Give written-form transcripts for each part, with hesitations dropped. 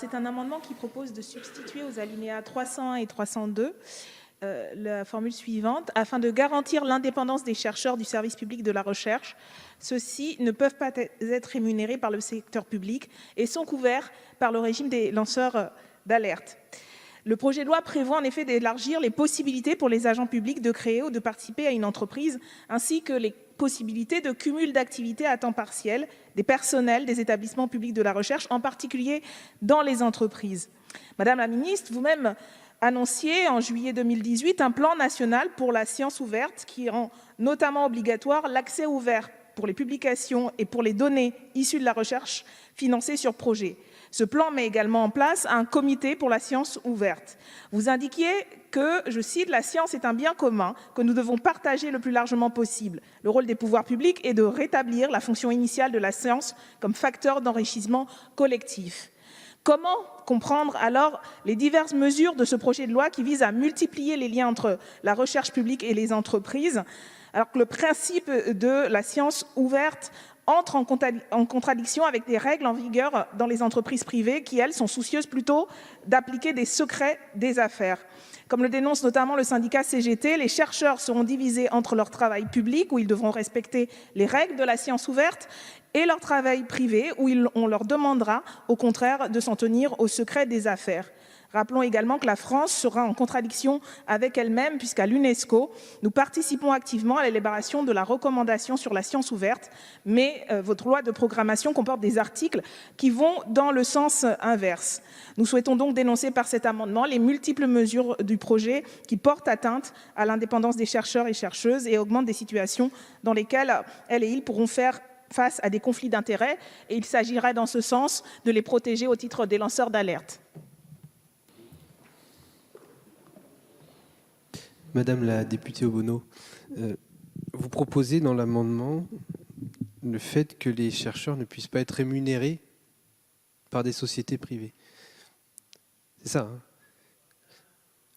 C'est un amendement qui propose de substituer aux alinéas 301 et 302 la formule suivante. Afin de garantir l'indépendance des chercheurs du service public de la recherche, ceux-ci ne peuvent pas être rémunérés par le secteur public et sont couverts par le régime des lanceurs d'alerte. Le projet de loi prévoit en effet d'élargir les possibilités pour les agents publics de créer ou de participer à une entreprise, ainsi que les possibilités de cumul d'activités à temps partiel des personnels des établissements publics de la recherche, en particulier dans les entreprises. Madame la ministre, vous-même annonciez en juillet 2018 un plan national pour la science ouverte qui rend notamment obligatoire l'accès ouvert pour les publications et pour les données issues de la recherche financées sur projet. Ce plan met également en place un comité pour la science ouverte. Vous indiquiez que, je cite, « la science est un bien commun que nous devons partager le plus largement possible. Le rôle des pouvoirs publics est de rétablir la fonction initiale de la science comme facteur d'enrichissement collectif ». Comment comprendre alors les diverses mesures de ce projet de loi qui visent à multiplier les liens entre la recherche publique et les entreprises, alors que le principe de la science ouverte entre en contradiction avec des règles en vigueur dans les entreprises privées qui, elles, sont soucieuses plutôt d'appliquer des secrets des affaires. Comme le dénonce notamment le syndicat CGT, les chercheurs seront divisés entre leur travail public, où ils devront respecter les règles de la science ouverte, et leur travail privé, où on leur demandera, au contraire, de s'en tenir au secret des affaires. Rappelons également que la France sera en contradiction avec elle-même, puisqu'à l'UNESCO, nous participons activement à l'élaboration de la recommandation sur la science ouverte, mais votre loi de programmation comporte des articles qui vont dans le sens inverse. Nous souhaitons donc dénoncer par cet amendement les multiples mesures du projet qui portent atteinte à l'indépendance des chercheurs et chercheuses et augmentent des situations dans lesquelles elles et ils pourront faire face à des conflits d'intérêts, et il s'agirait dans ce sens de les protéger au titre des lanceurs d'alerte. Madame la députée Obono, vous proposez dans l'amendement le fait que les chercheurs ne puissent pas être rémunérés par des sociétés privées. C'est ça, hein?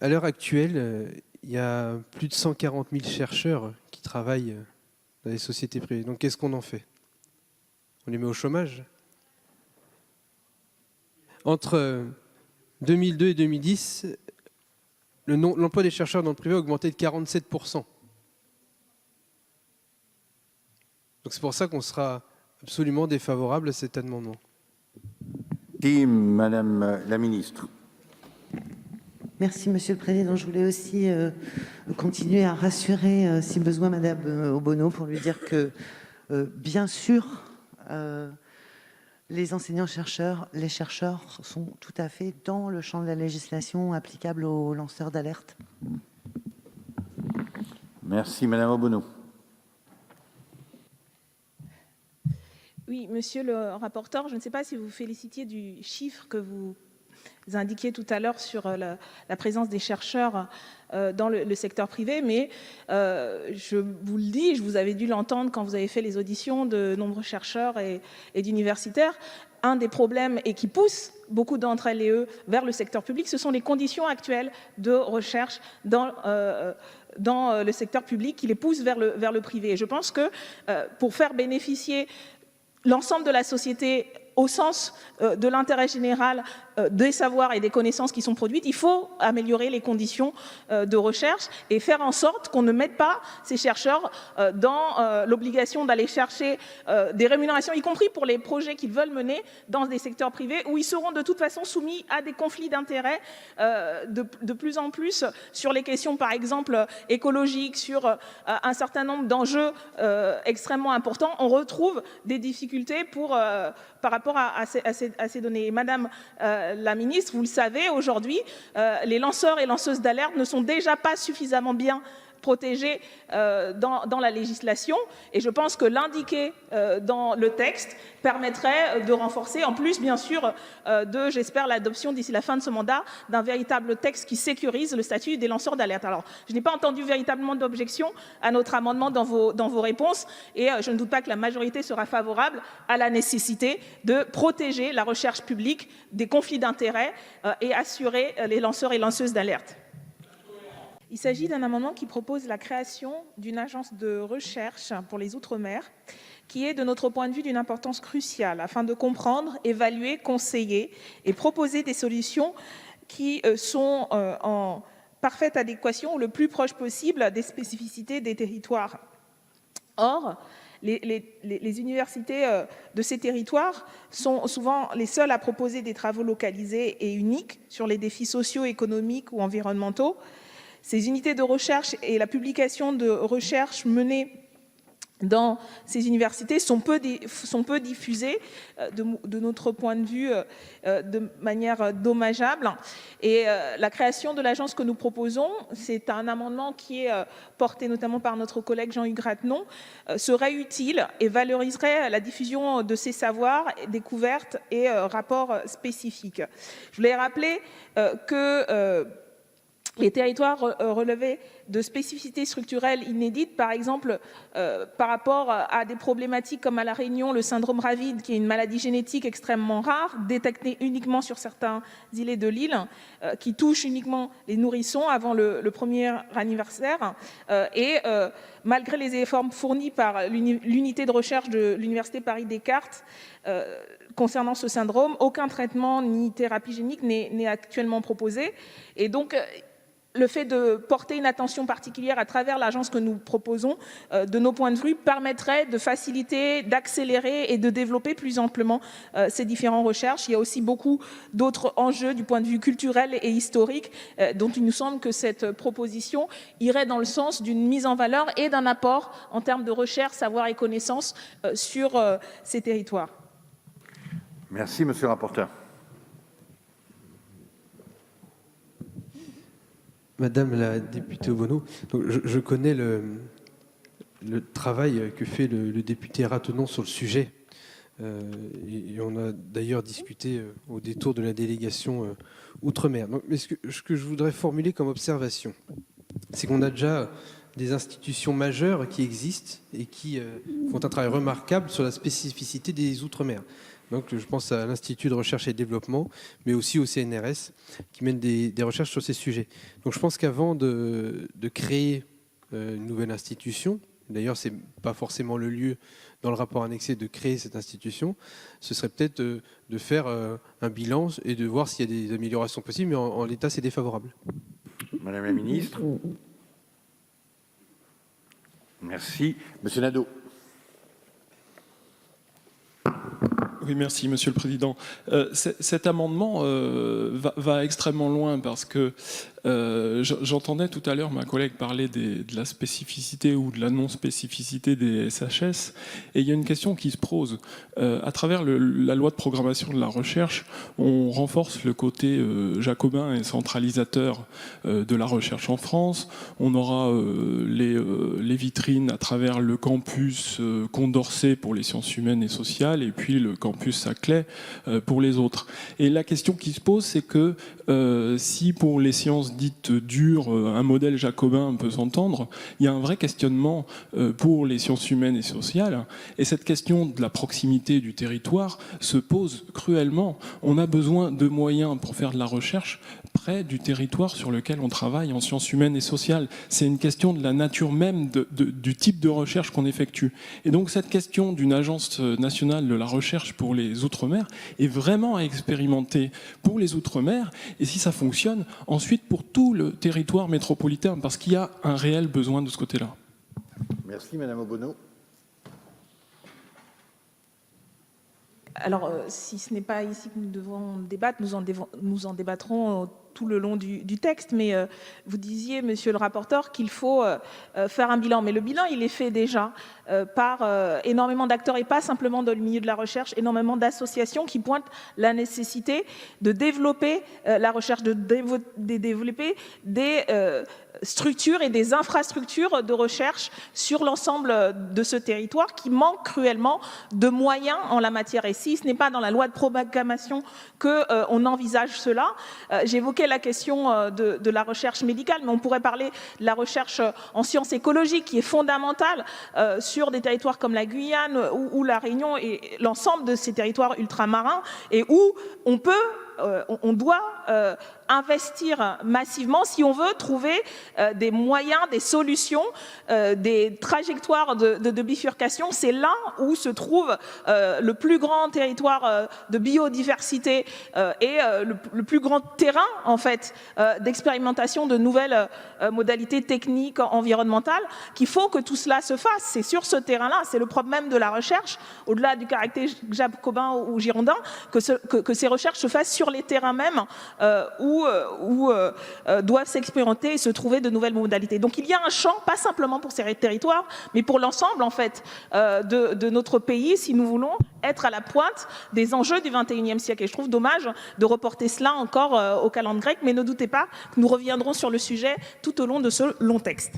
À l'heure actuelle, il y a plus de 140 000 chercheurs qui travaillent dans les sociétés privées. Donc qu'est-ce qu'on en fait? On les met au chômage? Entre 2002 et 2010, l'emploi des chercheurs dans le privé a augmenté de 47%. Donc c'est pour ça qu'on sera absolument défavorable à cet amendement. Merci, Madame la Ministre. Merci, Monsieur le Président. Je voulais aussi continuer à rassurer, si besoin, Madame Obono, pour lui dire que, bien sûr, les enseignants-chercheurs, les chercheurs sont tout à fait dans le champ de la législation applicable aux lanceurs d'alerte. Merci, Madame Obono. Oui, monsieur le rapporteur, je ne sais pas si vous félicitiez du chiffre que vous indiquiez tout à l'heure sur la présence des chercheurs dans le secteur privé, mais je vous le dis, je vous avais dû l'entendre quand vous avez fait les auditions de nombreux chercheurs et d'universitaires. Un des problèmes, et qui pousse beaucoup d'entre elles et eux vers le secteur public, ce sont les conditions actuelles de recherche dans le secteur public qui les poussent vers le privé. Et je pense que pour faire bénéficier l'ensemble de la société au sens de l'intérêt général des savoirs et des connaissances qui sont produites, il faut améliorer les conditions de recherche et faire en sorte qu'on ne mette pas ces chercheurs dans l'obligation d'aller chercher des rémunérations, y compris pour les projets qu'ils veulent mener dans des secteurs privés, où ils seront de toute façon soumis à des conflits d'intérêts de plus en plus sur les questions, par exemple, écologiques, sur un certain nombre d'enjeux extrêmement importants. On retrouve des difficultés par rapport à ces données. Et Madame la ministre, vous le savez, aujourd'hui, les lanceurs et lanceuses d'alerte ne sont déjà pas suffisamment bien protégés dans la législation, et je pense que l'indiquer dans le texte permettrait de renforcer, en plus bien sûr j'espère, l'adoption d'ici la fin de ce mandat d'un véritable texte qui sécurise le statut des lanceurs d'alerte. Alors, je n'ai pas entendu véritablement d'objection à notre amendement dans vos réponses, et je ne doute pas que la majorité sera favorable à la nécessité de protéger la recherche publique des conflits d'intérêts et assurer les lanceurs et lanceuses d'alerte. Il s'agit d'un amendement qui propose la création d'une agence de recherche pour les Outre-mer qui est de notre point de vue d'une importance cruciale afin de comprendre, évaluer, conseiller et proposer des solutions qui sont en parfaite adéquation ou le plus proche possible des spécificités des territoires. Or, les universités de ces territoires sont souvent les seules à proposer des travaux localisés et uniques sur les défis sociaux, économiques ou environnementaux. Ces unités de recherche et la publication de recherches menées dans ces universités sont peu diffusées, de notre point de vue, de manière dommageable. Et la création de l'agence que nous proposons, c'est un amendement qui est porté notamment par notre collègue Jean-Hugues Ratenon, serait utile et valoriserait la diffusion de ces savoirs, découvertes et rapports spécifiques. Je voulais rappeler que les territoires relevaient de spécificités structurelles inédites, par exemple par rapport à des problématiques comme à La Réunion, le syndrome Ravid, qui est une maladie génétique extrêmement rare, détectée uniquement sur certains îlets de l'île, qui touche uniquement les nourrissons avant le premier anniversaire. Et malgré les efforts fournis par l'unité de recherche de l'Université Paris-Descartes, concernant ce syndrome, aucun traitement ni thérapie génique n'est actuellement proposé. Et donc, le fait de porter une attention particulière à travers l'agence que nous proposons, de nos points de vue, permettrait de faciliter, d'accélérer et de développer plus amplement ces différentes recherches. Il y a aussi beaucoup d'autres enjeux du point de vue culturel et historique, dont il nous semble que cette proposition irait dans le sens d'une mise en valeur et d'un apport en termes de recherche, savoir et connaissances sur ces territoires. Merci, monsieur le rapporteur. Madame la députée Obono, je connais le travail que fait le député Ratenon sur le sujet. Et on a d'ailleurs discuté au détour de la délégation Outre-mer. Mais ce que je voudrais formuler comme observation, c'est qu'on a déjà des institutions majeures qui existent et qui font un travail remarquable sur la spécificité des Outre-mer. Donc, je pense à l'Institut de recherche et développement, mais aussi au CNRS, qui mène des recherches sur ces sujets. Donc, je pense qu'avant de créer une nouvelle institution, d'ailleurs, ce n'est pas forcément le lieu dans le rapport annexé de créer cette institution, ce serait peut-être de faire un bilan et de voir s'il y a des améliorations possibles, mais en l'état, c'est défavorable. Madame la ministre. Merci. Monsieur Nadeau. Oui, merci, Monsieur le Président. Cet amendement va extrêmement loin parce que j'entendais tout à l'heure ma collègue parler de la spécificité ou de la non-spécificité des SHS, et il y a une question qui se pose. À travers la loi de programmation de la recherche, on renforce le côté jacobin et centralisateur de la recherche en France. On aura les vitrines à travers le campus Condorcet pour les sciences humaines et sociales, et puis le campus Saclay pour les autres. Et la question qui se pose, c'est que si pour les sciences dites dures, un modèle jacobin peut s'entendre, il y a un vrai questionnement pour les sciences humaines et sociales. Et cette question de la proximité du territoire se pose cruellement. On a besoin de moyens pour faire de la recherche près du territoire sur lequel on travaille en sciences humaines et sociales. C'est une question de la nature même du type de recherche qu'on effectue. Et donc cette question d'une agence nationale de la recherche pour les Outre-mer est vraiment à expérimenter pour les Outre-mer, et si ça fonctionne, ensuite pour tout le territoire métropolitain, parce qu'il y a un réel besoin de ce côté-là. Merci, Madame Obono. Alors, si ce n'est pas ici que nous devons débattre, nous en débattrons tout le long du texte, mais vous disiez, monsieur le rapporteur, qu'il faut faire un bilan. Mais le bilan, il est fait déjà par énormément d'acteurs, et pas simplement dans le milieu de la recherche, énormément d'associations qui pointent la nécessité de développer la recherche, de développer des structures et des infrastructures de recherche sur l'ensemble de ce territoire qui manque cruellement de moyens en la matière. Et si ce n'est pas dans la loi de programmation qu'on envisage cela, j'évoquais la question de la recherche médicale, mais on pourrait parler de la recherche en sciences écologiques qui est fondamentale sur des territoires comme la Guyane ou la Réunion et l'ensemble de ces territoires ultramarins, et où on peut on doit investir massivement si on veut trouver des moyens, des solutions, des trajectoires de bifurcation. C'est là où se trouve le plus grand territoire de biodiversité et le plus grand terrain en fait d'expérimentation de nouvelles modalités techniques, environnementales, qu'il faut que tout cela se fasse. C'est sur ce terrain-là, c'est le propre même de la recherche, au-delà du caractère jacobin ou girondin, que ces recherches se fassent sur les terrains mêmes où doivent s'expérimenter et se trouver de nouvelles modalités. Donc il y a un champ, pas simplement pour ces territoires, mais pour l'ensemble en fait de notre pays, si nous voulons être à la pointe des enjeux du XXIe siècle. Et je trouve dommage de reporter cela encore au calendrier grec, mais ne doutez pas que nous reviendrons sur le sujet tout au long de ce long texte.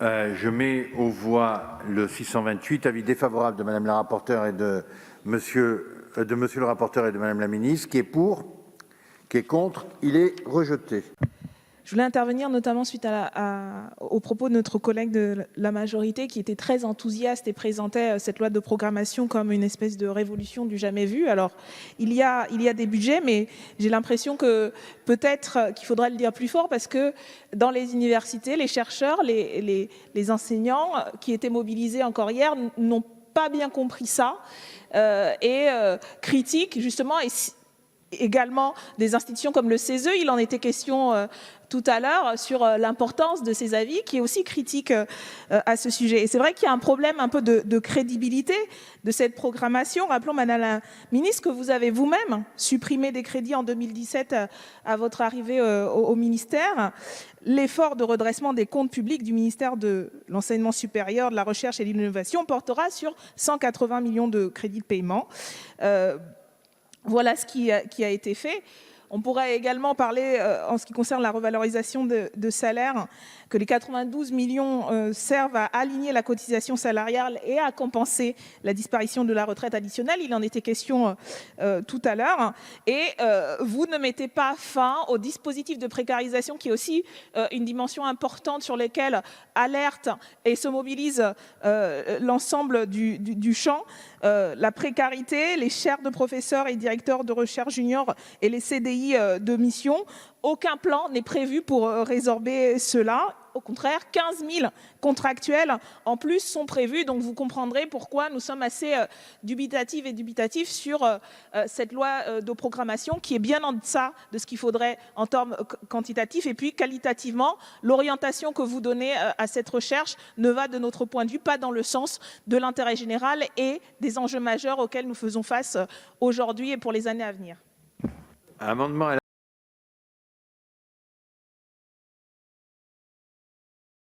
Je mets aux voix le 628, avis défavorable de Madame la rapporteure et de Monsieur le rapporteur et de Madame la ministre. Qui est pour? Qui est contre? Il est rejeté. Je voulais intervenir notamment suite aux propos de notre collègue de la majorité qui était très enthousiaste et présentait cette loi de programmation comme une espèce de révolution du jamais vu. Alors, il y a des budgets, mais j'ai l'impression que peut-être qu'il faudra le dire plus fort parce que dans les universités, les chercheurs, les enseignants qui étaient mobilisés encore hier n'ont pas bien compris ça et critiquent justement également des institutions comme le CESE. Il en était question tout à l'heure sur l'importance de ces avis qui est aussi critique à ce sujet. Et c'est vrai qu'il y a un problème un peu de crédibilité de cette programmation. Rappelons, Madame la ministre, que vous avez vous-même supprimé des crédits en 2017 à votre arrivée au ministère. L'effort de redressement des comptes publics du ministère de l'Enseignement supérieur, de la Recherche et de l'Innovation portera sur 180 millions de crédits de paiement. Voilà ce qui a été fait. On pourrait également parler, en ce qui concerne la revalorisation de salaire, que les 92 millions servent à aligner la cotisation salariale et à compenser la disparition de la retraite additionnelle. Il en était question tout à l'heure. Et vous ne mettez pas fin au dispositif de précarisation, qui est aussi une dimension importante sur laquelle alerte et se mobilise l'ensemble du champ. La précarité, les chaires de professeurs et directeurs de recherche juniors et les CDI de mission. Aucun plan n'est prévu pour résorber cela. Au contraire, 15 000 contractuels en plus sont prévus. Donc vous comprendrez pourquoi nous sommes assez dubitatifs sur cette loi de programmation qui est bien en deçà de ce qu'il faudrait en termes quantitatifs. Et puis qualitativement, l'orientation que vous donnez à cette recherche ne va de notre point de vue pas dans le sens de l'intérêt général et des enjeux majeurs auxquels nous faisons face aujourd'hui et pour les années à venir. Amendement à